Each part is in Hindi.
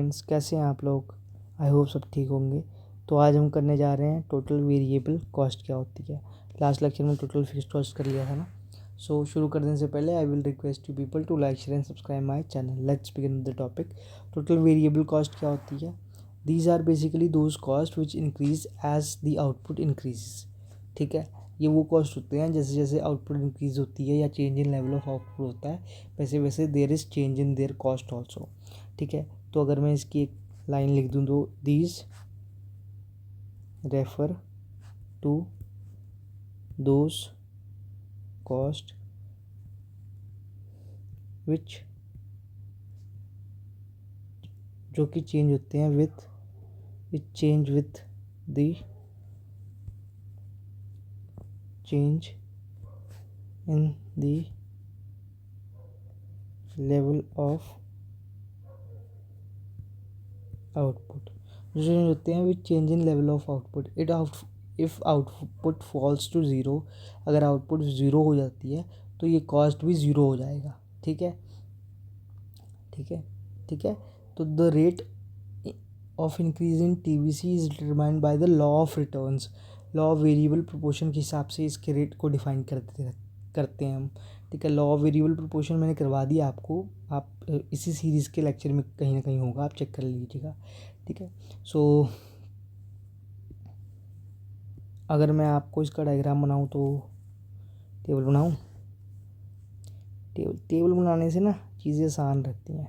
फ्रेंड्स, कैसे हैं आप लोग? आई होप सब ठीक होंगे। तो आज हम करने जा रहे हैं टोटल वेरिएबल कॉस्ट क्या होती है। लास्ट लेक्चर में टोटल फिक्स्ड कॉस्ट कर लिया था ना। सो शुरू करने से पहले I will request you people to like share and subscribe my channel. Let's begin the topic. Total variable cost क्या होती है? These are basically those cost which increase as the output increases. ठीक है, ये वो कॉस्ट होते हैं जैसे जैसे आउटपुट इंक्रीज होती है या change in level of output होता है, वैसे वैसे there is change in their cost also. ठीक है, तो अगर मैं इसकी एक लाइन लिख दूँ तो these refer to those cost which, जो कि चेंज होते हैं which change with the change in the level of output. जो चेंज होते हैं which change in level of output. If output falls to zero, अगर आउटपुट ज़ीरो हो जाती है तो ये कॉस्ट भी ज़ीरो हो जाएगा। ठीक है, ठीक है, ठीक है। तो the rate of increase in TVC is determined by the law of returns. Law of variable proportion के हिसाब से इसके रेट को डिफाइन करते हैं हम। ठीक है, लॉ ऑफ वेरिएबल प्रोपोर्शन मैंने करवा दिया आपको, आप इसी सीरीज़ के लेक्चर में कहीं ना कहीं होगा, आप चेक कर लीजिएगा। ठीक है, सो अगर मैं आपको इसका डायग्राम बनाऊं तो टेबल बनाऊं। टेबल बनाने से ना चीज़ें आसान रहती हैं।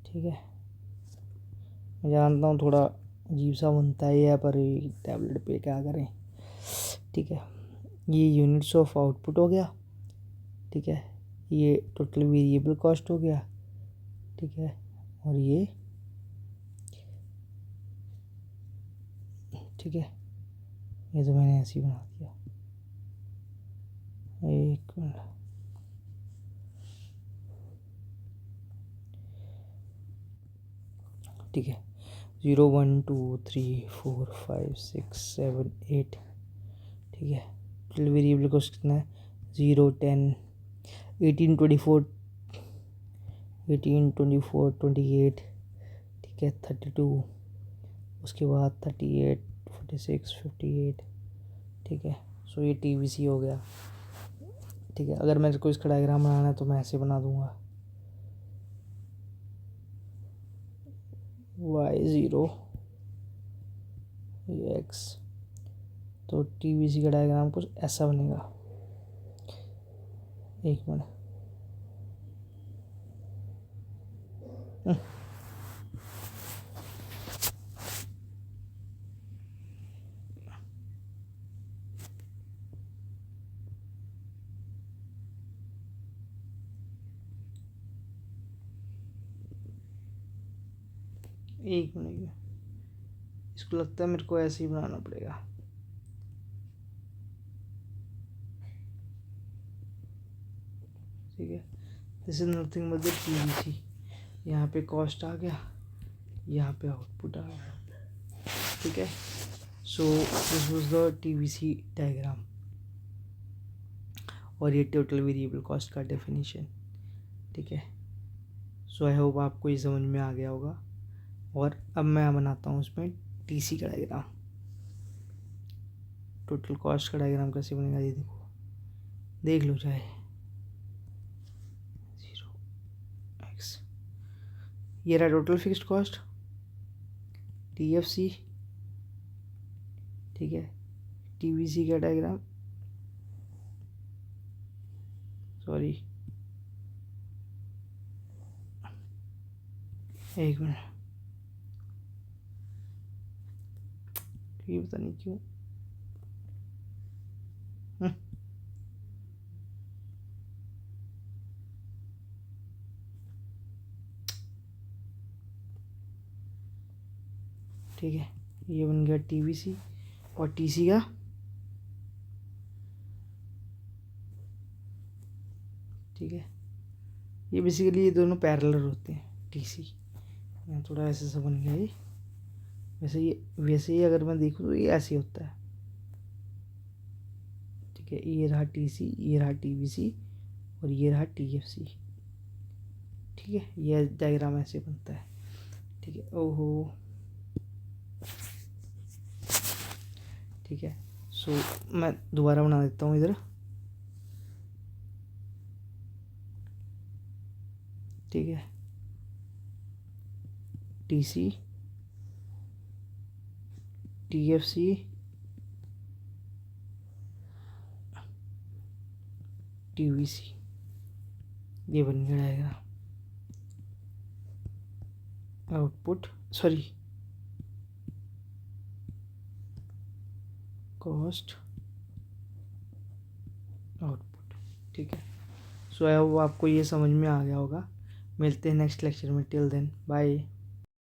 ठीक है, मैं जानता हूँ थोड़ा अजीब सा बनता है यह, पर टैबलेट पे क्या करें। ठीक है, ये यूनिट्स ऑफ आउटपुट हो गया। ठीक है, ये टोटल वेरिएबल कॉस्ट हो गया। ठीक है, और ये ठीक है, ये तो मैंने ऐसे ही बना दिया। एक मिनट, ठीक है, 0 1 2 3 4 5 6 7 8। ठीक है, टोटल वेरिएबल कॉस्ट कितना है? 0 10 18 24 28। ठीक है, 32, उसके बाद 38 46 58। ठीक है, सो ये TVC हो गया। ठीक है, अगर मेरे को इसका डायग्राम बनाना है तो मैं ऐसे बना दूंगा, y0 x। तो TVC का डायग्राम कुछ ऐसा बनेगा। एक मिनट, एक मिनट, इसको लगता है मेरे को ऐसे ही बनाना पड़ेगा। ठीक है, this is nothing but the TVC। यहाँ पे कॉस्ट आ गया, यहाँ पे आउटपुट आ गया। ठीक है, so this was the TVC diagram और ये टोटल वेरिएबल कॉस्ट का डेफिनेशन। ठीक है, सो आई होप आपको ये समझ में आ गया होगा। और अब मैं बनाता हूँ उसमें TC का डायग्राम। टोटल कॉस्ट का डायग्राम कैसे बनेगा ये देखो, देख लो चाहे। 0 x, ये रहा टोटल फिक्स्ड कॉस्ट TFC। ठीक है, TVC का डायग्राम, सॉरी एक मिनट, ये पता नहीं क्यों। ठीक है, ये बन गया TVC और TC का। ठीक है, ये बेसिकली ये दोनों पैरेलल होते हैं। TC यहाँ थोड़ा ऐसे सा बन गया ये, वैसे ही अगर मैं देखूँ तो ये ऐसे होता है। ठीक है, ये रहा TC, ये रहा TVC और ये रहा TFC। ठीक है, ये डायग्राम ऐसे बनता है। ठीक है। ओहो, ठीक है। सो मैं दोबारा बना देता हूँ इधर, ठीक है। TC, TFC, TVC, ये बन गया diagram. Output, sorry, cost, output, ठीक है। सो आई होप आपको ये समझ में आ गया होगा। मिलते हैं नेक्स्ट लेक्चर में। Till then bye.